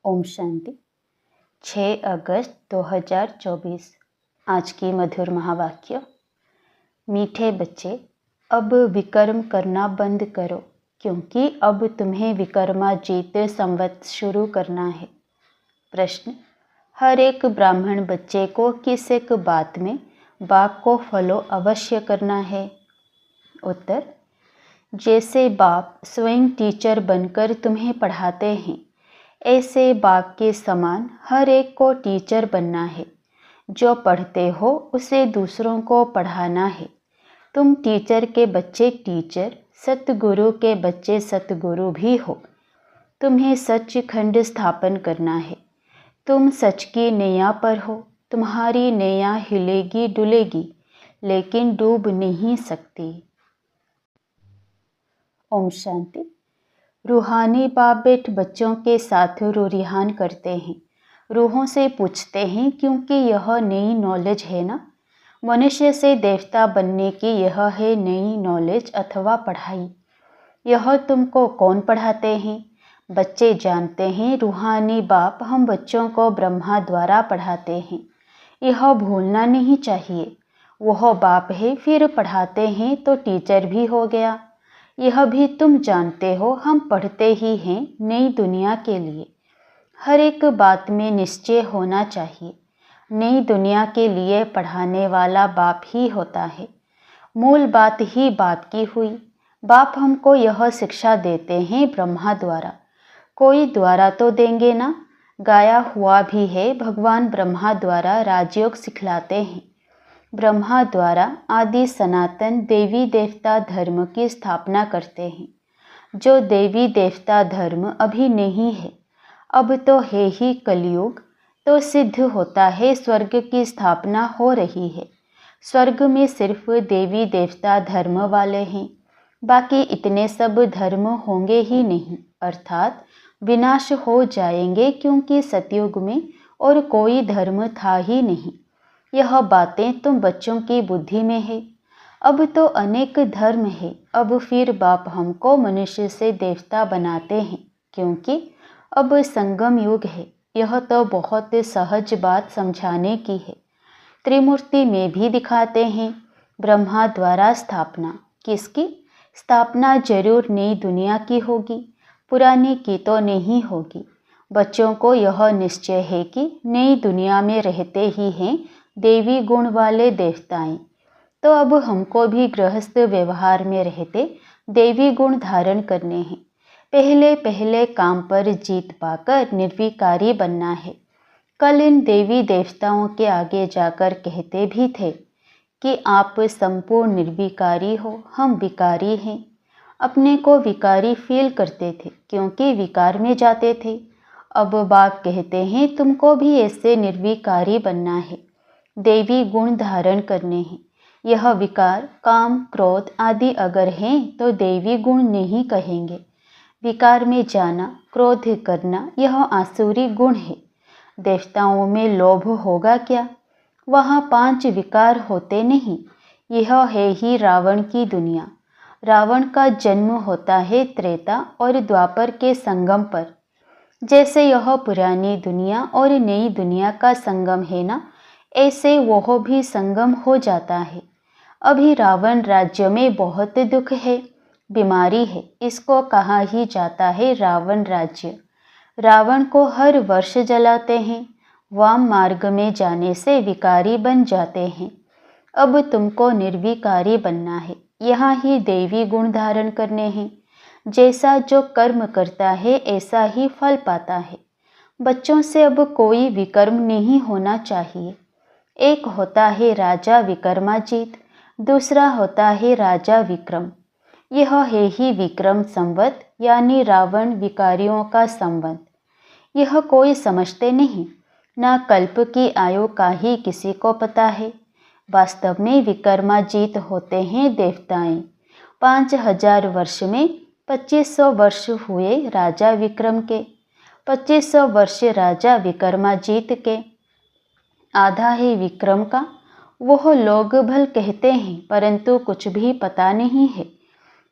ओम शांति। 6 अगस्त 2024। आज की मधुर महावाक्य। मीठे बच्चे, अब विकर्म करना बंद करो, क्योंकि अब तुम्हें विकर्माजीत संवत शुरू करना है। प्रश्न: हर एक ब्राह्मण बच्चे को किस एक बात में बाप को फॉलो अवश्य करना है? उत्तर: जैसे बाप स्वयं टीचर बनकर तुम्हें पढ़ाते हैं, ऐसे बाप के समान हर एक को टीचर बनना है। जो पढ़ते हो उसे दूसरों को पढ़ाना है। तुम टीचर के बच्चे टीचर, सतगुरु के बच्चे सतगुरु भी हो। तुम्हें सचखंड स्थापन करना है। तुम सच की नैया पर हो। तुम्हारी नैया हिलेगी डुलेगी, लेकिन डूब नहीं सकती। ओम शांति। रूहानी बाप बेट बच्चों के साथ रूरिहान करते हैं। रूहों से पूछते हैं, क्योंकि यह नई नॉलेज है ना। मनुष्य से देवता बनने की यह है नई नॉलेज अथवा पढ़ाई। यह तुमको कौन पढ़ाते हैं? बच्चे जानते हैं रूहानी बाप हम बच्चों को ब्रह्मा द्वारा पढ़ाते हैं। यह भूलना नहीं चाहिए। वह बाप है, फिर पढ़ाते हैं तो टीचर भी हो गया। यह भी तुम जानते हो, हम पढ़ते ही हैं नई दुनिया के लिए। हर एक बात में निश्चय होना चाहिए। नई दुनिया के लिए पढ़ाने वाला बाप ही होता है। मूल बात ही बाप की हुई। बाप हमको यह शिक्षा देते हैं ब्रह्मा द्वारा। कोई द्वारा तो देंगे ना। गाया हुआ भी है, भगवान ब्रह्मा द्वारा राजयोग सिखलाते हैं। ब्रह्मा द्वारा आदि सनातन देवी देवता धर्म की स्थापना करते हैं। जो देवी देवता धर्म अभी नहीं है, अब तो है ही कलयुग, तो सिद्ध होता है स्वर्ग की स्थापना हो रही है। स्वर्ग में सिर्फ देवी देवता धर्म वाले हैं, बाकी इतने सब धर्म होंगे ही नहीं, अर्थात विनाश हो जाएंगे, क्योंकि सतयुग में और कोई धर्म था ही नहीं। यह बातें तुम बच्चों की बुद्धि में है। अब तो अनेक धर्म है। अब फिर बाप हमको मनुष्य से देवता बनाते हैं, क्योंकि अब संगम युग है। यह तो बहुत सहज बात समझाने की है। त्रिमूर्ति में भी दिखाते हैं। ब्रह्मा द्वारा स्थापना। किसकी स्थापना? जरूर नई दुनिया की होगी, पुरानी की तो नहीं होगी। बच्चों को यह निश्चय है कि नई दुनिया में रहते ही हैं देवी गुण वाले देवताएं। तो अब हमको भी गृहस्थ व्यवहार में रहते देवी गुण धारण करने हैं। पहले पहले काम पर जीत पाकर निर्विकारी बनना है। कल इन देवी देवताओं के आगे जाकर कहते भी थे कि आप संपूर्ण निर्विकारी हो, हम विकारी हैं। अपने को विकारी फील करते थे, क्योंकि विकार में जाते थे। अब बाप कहते हैं तुमको भी ऐसे निर्विकारी बनना है, देवी गुण धारण करने हैं। यह विकार काम क्रोध आदि अगर हैं तो देवी गुण नहीं कहेंगे। विकार में जाना, क्रोध करना, यह आसुरी गुण है। देवताओं में लोभ होगा क्या? वहाँ 5 विकार होते नहीं। यह है ही रावण की दुनिया। रावण का जन्म होता है त्रेता और द्वापर के संगम पर। जैसे यह पुरानी दुनिया और नई दुनिया का संगम है ना, ऐसे वह भी संगम हो जाता है। अभी रावण राज्य में बहुत दुख है, बीमारी है, इसको कहा ही जाता है रावण राज्य। रावण को हर वर्ष जलाते हैं। वाम मार्ग में जाने से विकारी बन जाते हैं। अब तुमको निर्विकारी बनना है। यहाँ ही देवी गुण धारण करने हैं। जैसा जो कर्म करता है ऐसा ही फल पाता है। बच्चों से अब कोई विकर्म नहीं होना चाहिए। एक होता है राजा विकर्माजीत, दूसरा होता है राजा विक्रम। यह है ही विक्रम संवत, यानी रावण विकारियों का संवत। यह कोई समझते नहीं। ना कल्प की आयु का ही किसी को पता है। वास्तव में विकर्माजीत होते हैं देवताएं। 5000 वर्ष में 2500 वर्ष हुए राजा विक्रम के, 2500 वर्ष राजा विकर्माजीत के। आधा है विक्रम का। वह लोग भल कहते हैं, परंतु कुछ भी पता नहीं है।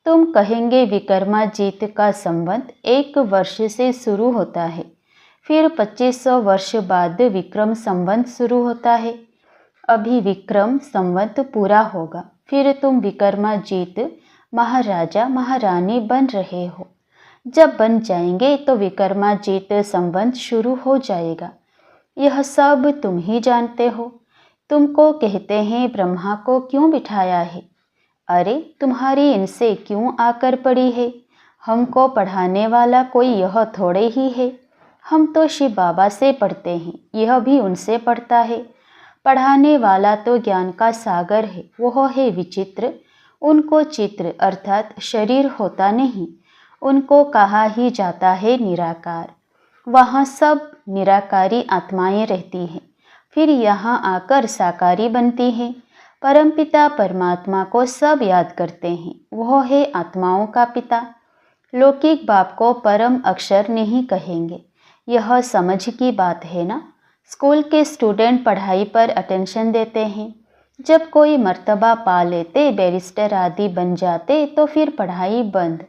तुम कहेंगे विकर्माजीत का संवत 1 वर्ष से शुरू होता है, फिर 2500 वर्ष बाद विक्रम संवत शुरू होता है। अभी विक्रम संवत पूरा होगा, फिर तुम विक्रमाजीत महाराजा महारानी बन रहे हो। जब बन जाएंगे तो विक्रमाजीत संवत शुरू हो जाएगा। यह सब तुम ही जानते हो। तुमको कहते हैं ब्रह्मा को क्यों बिठाया है? अरे तुम्हारी इनसे क्यों आकर पड़ी है? हमको पढ़ाने वाला कोई यह थोड़े ही है। हम तो शिव बाबा से पढ़ते हैं, यह भी उनसे पढ़ता है। पढ़ाने वाला तो ज्ञान का सागर है, वह है विचित्र। उनको चित्र अर्थात शरीर होता नहीं, उनको कहा ही जाता है निराकार। वहाँ सब निराकारी आत्माएं रहती हैं, फिर यहाँ आकर साकारी बनती हैं। परमपिता परमात्मा को सब याद करते हैं, वह है आत्माओं का पिता। लौकिक बाप को परम अक्षर नहीं कहेंगे, यह समझ की बात है ना। स्कूल के स्टूडेंट पढ़ाई पर अटेंशन देते हैं, जब कोई मर्तबा पा लेते, बैरिस्टर आदि बन जाते तो फिर पढ़ाई बंद।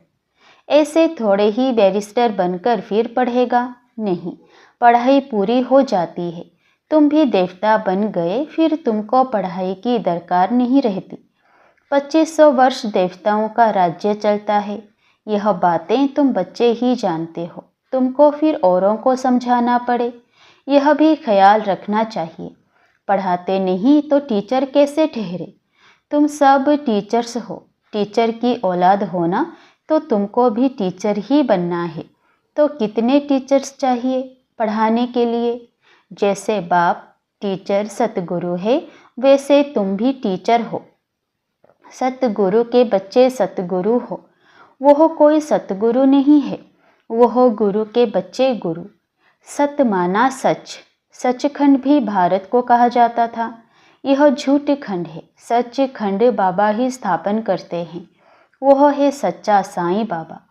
ऐसे थोड़े ही बैरिस्टर बनकर फिर पढ़ेगा? नहीं, पढ़ाई पूरी हो जाती है। तुम भी देवता बन गए, फिर तुमको पढ़ाई की दरकार नहीं रहती। 2500 वर्ष देवताओं का राज्य चलता है। यह बातें तुम बच्चे ही जानते हो, तुमको फिर औरों को समझाना पड़े, यह भी ख्याल रखना चाहिए। पढ़ाते नहीं तो टीचर कैसे ठहरे? तुम सब टीचर्स हो, टीचर की औलाद हो ना, तो तुमको भी टीचर ही बनना है। तो कितने टीचर्स चाहिए पढ़ाने के लिए? जैसे बाप टीचर सतगुरु है, वैसे तुम भी टीचर हो। सतगुरु के बच्चे सतगुरु हो। वह कोई सतगुरु नहीं है, वह गुरु के बच्चे गुरु। सत माना सच, सचखंड भी भारत को कहा जाता था। यह झूठ खंड है, सच खंड बाबा ही स्थापन करते हैं, वह है सच्चा साईं बाबा।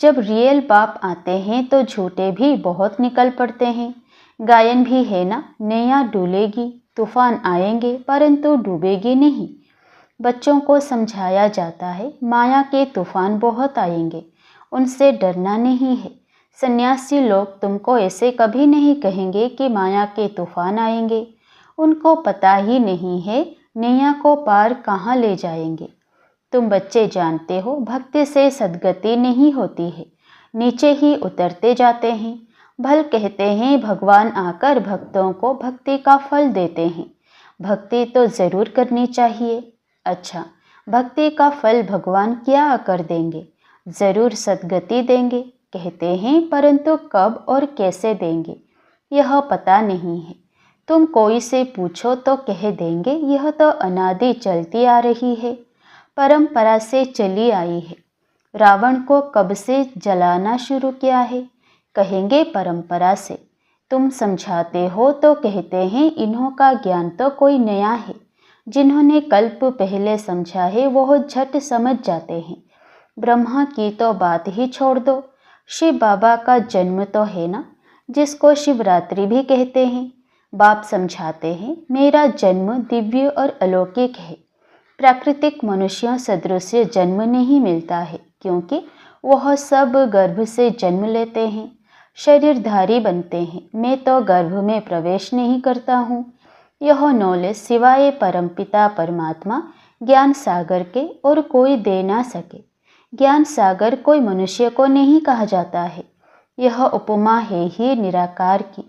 जब रियल बाप आते हैं तो झूठे भी बहुत निकल पड़ते हैं। गायन भी है ना, नैया डुलेगी, तूफान आएंगे परंतु डूबेगी नहीं। बच्चों को समझाया जाता है माया के तूफान बहुत आएंगे, उनसे डरना नहीं है। सन्यासी लोग तुमको ऐसे कभी नहीं कहेंगे कि माया के तूफान आएंगे। उनको पता ही नहीं है नैया को पार कहाँ ले जाएंगे। तुम बच्चे जानते हो भक्ति से सद्गति नहीं होती है, नीचे ही उतरते जाते हैं। भल कहते हैं भगवान आकर भक्तों को भक्ति का फल देते हैं। भक्ति तो ज़रूर करनी चाहिए। अच्छा, भक्ति का फल भगवान क्या आकर देंगे? ज़रूर सद्गति देंगे कहते हैं, परंतु कब और कैसे देंगे यह पता नहीं है। तुम कोई से पूछो तो कह देंगे यह तो अनादि चलती आ रही है, परंपरा से चली आई है। रावण को कब से जलाना शुरू किया है? कहेंगे परंपरा से। तुम समझाते हो तो कहते हैं इन्हों का ज्ञान तो कोई नया है, जिन्होंने कल्प पहले समझा है वह झट समझ जाते हैं। ब्रह्मा की तो बात ही छोड़ दो, शिव बाबा का जन्म तो है ना, जिसको शिवरात्रि भी कहते हैं। बाप समझाते हैं मेरा जन्म दिव्य और अलौकिक है। प्राकृतिक मनुष्यों सदृश जन्म नहीं मिलता है, क्योंकि वह सब गर्भ से जन्म लेते हैं, शरीरधारी बनते हैं। मैं तो गर्भ में प्रवेश नहीं करता हूँ। यह नॉलेज सिवाय परमपिता परमात्मा ज्ञान सागर के और कोई दे ना सके। ज्ञान सागर कोई मनुष्य को नहीं कहा जाता है, यह उपमा है ही निराकार की।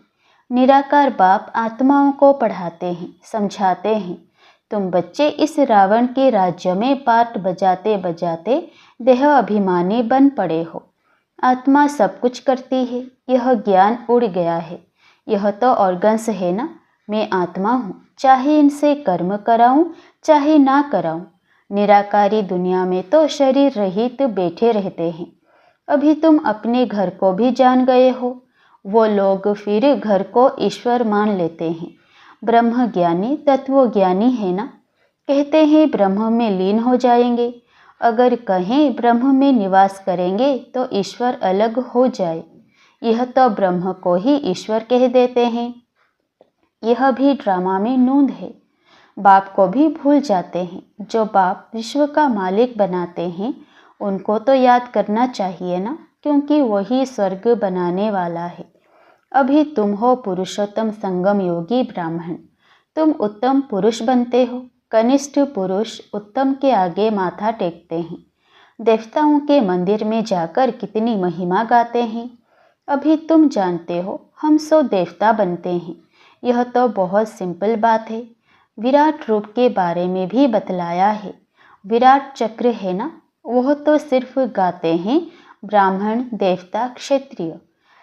निराकार बाप आत्माओं को पढ़ाते हैं, समझाते हैं। तुम बच्चे इस रावण के राज्य में पार्ट बजाते बजाते देह अभिमानी बन पड़े हो। आत्मा सब कुछ करती है, यह ज्ञान उड़ गया है। यह तो ऑर्गन्स है ना, मैं आत्मा हूँ, चाहे इनसे कर्म कराऊं चाहे ना कराऊं। निराकारी दुनिया में तो शरीर रहित बैठे रहते हैं। अभी तुम अपने घर को भी जान गए हो, वो लोग फिर घर को ईश्वर मान लेते हैं। ब्रह्म ज्ञानी तत्वज्ञानी है ना, कहते हैं ब्रह्म में लीन हो जाएंगे। अगर कहें ब्रह्म में निवास करेंगे तो ईश्वर अलग हो जाए, यह तो ब्रह्म को ही ईश्वर कह देते हैं। यह भी ड्रामा में नूंद है। बाप को भी भूल जाते हैं। जो बाप विश्व का मालिक बनाते हैं उनको तो याद करना चाहिए ना, क्योंकि वही स्वर्ग बनाने वाला है। अभी तुम हो पुरुषोत्तम संगम योगी ब्राह्मण। तुम उत्तम पुरुष बनते हो। कनिष्ठ पुरुष उत्तम के आगे माथा टेकते हैं। देवताओं के मंदिर में जाकर कितनी महिमा गाते हैं। अभी तुम जानते हो हम सो देवता बनते हैं। यह तो बहुत सिंपल बात है। विराट रूप के बारे में भी बतलाया है। विराट चक्र है ना, वह तो सिर्फ गाते हैं। ब्राह्मण, देवता, क्षत्रिय,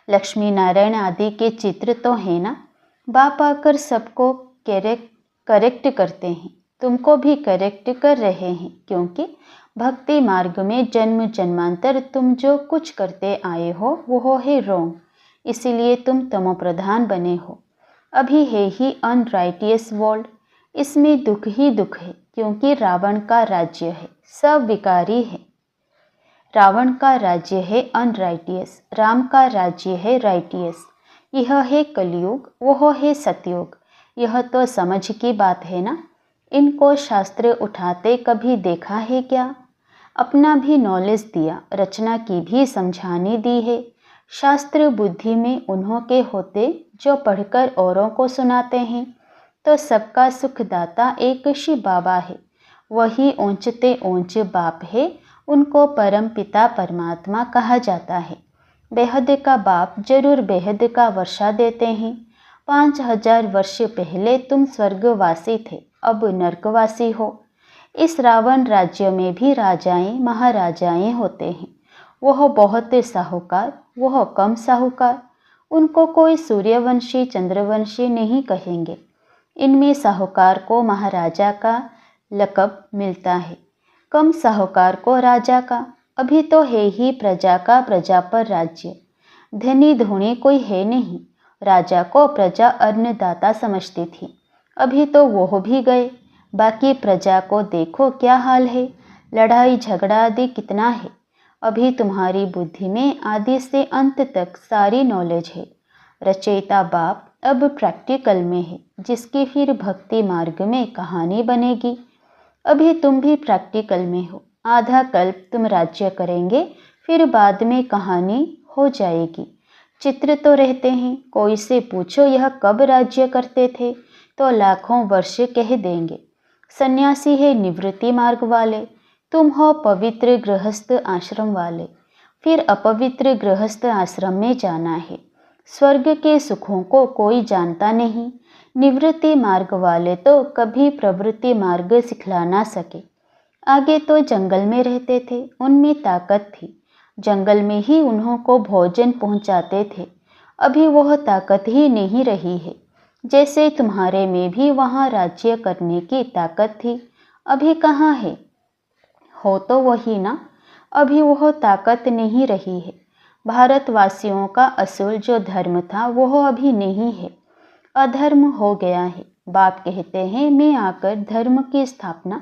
लक्ष्मी नारायण आदि के चित्र तो है ना। बाप आकर सबको करेक्ट करते हैं। तुमको भी करेक्ट कर रहे हैं, क्योंकि भक्ति मार्ग में जन्म जन्मांतर तुम जो कुछ करते आए हो वो है रोंग, इसीलिए तुम तमोप्रधान बने हो। अभी है ही अनराइटियस वर्ल्ड, इसमें दुख ही दुख है, क्योंकि रावण का राज्य है, सब विकारी है। रावण का राज्य है अनराइटियस, राम का राज्य है राइटियस। यह है कलयुग, वह है सतयुग। यह तो समझ की बात है ना। इनको शास्त्र उठाते कभी देखा है क्या? अपना भी नॉलेज दिया, रचना की भी समझानी दी है। शास्त्र बुद्धि में उन्हों के होते जो पढ़कर औरों को सुनाते हैं। तो सबका सुखदाता एक शिव बाबा है, वही ऊंचते ऊंच बाप है। उनको परम पिता परमात्मा कहा जाता है। बेहद का बाप जरूर बेहद का वर्षा देते हैं। 5000 वर्ष पहले तुम स्वर्गवासी थे, अब नरकवासी हो। इस रावण राज्य में भी राजाएं महाराजाएं होते हैं। वह बहुत साहूकार, वह कम साहूकार। उनको कोई सूर्यवंशी चंद्रवंशी नहीं कहेंगे। इनमें साहूकार को महाराजा का लक़ब मिलता है, कम साहूकार को राजा का। अभी तो है ही प्रजा का प्रजा पर राज्य। धनी धोनी कोई है नहीं। राजा को प्रजा अन्नदाता समझती थी, अभी तो वो भी गए। बाकी प्रजा को देखो क्या हाल है। लड़ाई झगड़ा आदि कितना है। अभी तुम्हारी बुद्धि में आदि से अंत तक सारी नॉलेज है। रचयिता बाप अब प्रैक्टिकल में है, जिसकी फिर भक्ति मार्ग में कहानी बनेगी। अभी तुम भी प्रैक्टिकल में हो। आधा कल्प तुम राज्य करेंगे, फिर बाद में कहानी हो जाएगी। चित्र तो रहते हैं, कोई से पूछो यह कब राज्य करते थे, तो लाखों वर्ष कह देंगे। सन्यासी है निवृत्ति मार्ग वाले, तुम हो पवित्र गृहस्थ आश्रम वाले। फिर अपवित्र गृहस्थ आश्रम में जाना है। स्वर्ग के सुखों को कोई जानता नहीं। निवृत्ति मार्ग वाले तो कभी प्रवृत्ति मार्ग सिखला ना सके। आगे तो जंगल में रहते थे, उनमें ताकत थी। जंगल में ही उन्हों को भोजन पहुंचाते थे। अभी वह ताकत ही नहीं रही है। जैसे तुम्हारे में भी वहाँ राज्य करने की ताकत थी, अभी कहाँ है? हो तो वही ना। अभी वह ताकत नहीं रही है। भारतवासियों का असूल जो धर्म था वह अभी नहीं है, अधर्म हो गया है। बाप कहते हैं मैं आकर धर्म की स्थापना,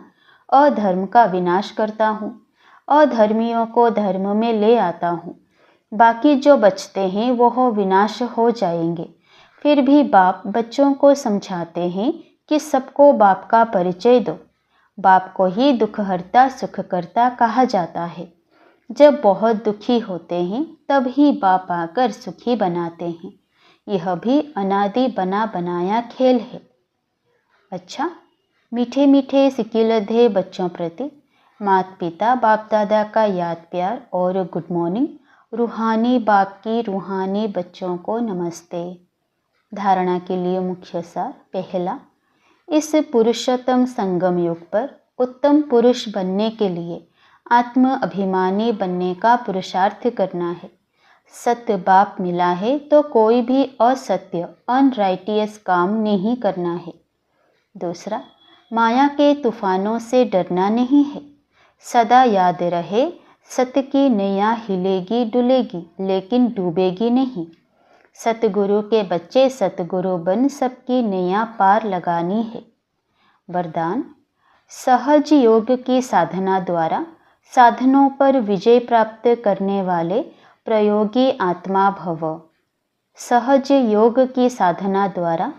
अधर्म का विनाश करता हूँ, अधर्मियों को धर्म में ले आता हूँ। बाकी जो बचते हैं वह विनाश हो जाएंगे। फिर भी बाप बच्चों को समझाते हैं कि सबको बाप का परिचय दो। बाप को ही दुखहर्ता सुखकर्ता कहा जाता है। जब बहुत दुखी होते हैं तब ही बाप आकर सुखी बनाते हैं। यह भी अनादि बना बनाया खेल है। अच्छा, मीठे मीठे सिकिलधे बच्चों प्रति माता पिता बाप दादा का याद प्यार और गुड मॉर्निंग। रूहानी बाप की रूहानी बच्चों को नमस्ते। धारणा के लिए मुख्य सार। पहला, इस पुरुषोत्तम संगम युग पर उत्तम पुरुष बनने के लिए आत्म अभिमानी बनने का पुरुषार्थ करना है। सत्य बाप मिला है तो कोई भी असत्य अनराइटियस काम नहीं करना है। दूसरा, माया के तूफानों से डरना नहीं है। सदा याद रहे, सत्य की नैया हिलेगी डुलेगी लेकिन डूबेगी नहीं। सतगुरु के बच्चे सतगुरु बन सबकी नैया पार लगानी है। वरदान, सहज योग की साधना द्वारा साधनों पर विजय प्राप्त करने वाले प्रयोगी आत्मा भव। सहज योग की साधना द्वारा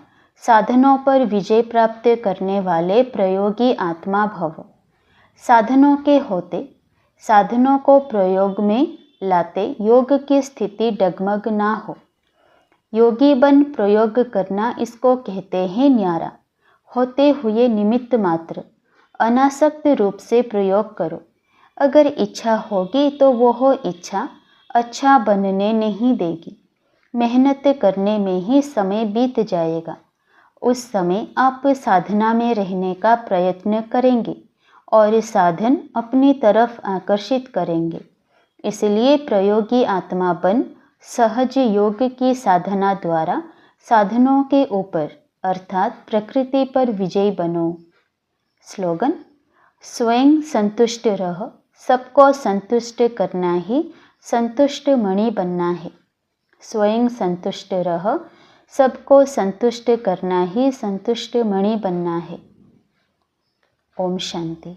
साधनों पर विजय प्राप्त करने वाले प्रयोगी आत्मा भव। साधनों के होते साधनों को प्रयोग में लाते योग की स्थिति डगमग ना हो। योगी बन प्रयोग करना, इसको कहते हैं न्यारा। होते हुए निमित्त मात्र, अनासक्त रूप से प्रयोग करो। अगर इच्छा होगी तो वह इच्छा अच्छा बनने नहीं देगी। मेहनत करने में ही समय बीत जाएगा। उस समय आप साधना में रहने का प्रयत्न करेंगे और साधन अपनी तरफ आकर्षित करेंगे। इसलिए प्रयोगी आत्मा बन सहज योग की साधना द्वारा साधनों के ऊपर अर्थात प्रकृति पर विजयी बनो। स्लोगन: स्वयं संतुष्ट रह, सबको संतुष्ट करना ही संतुष्ट मणि बनना है। स्वयं संतुष्ट रह, सबको संतुष्ट करना ही संतुष्ट मणि बनना है। ओम शांति।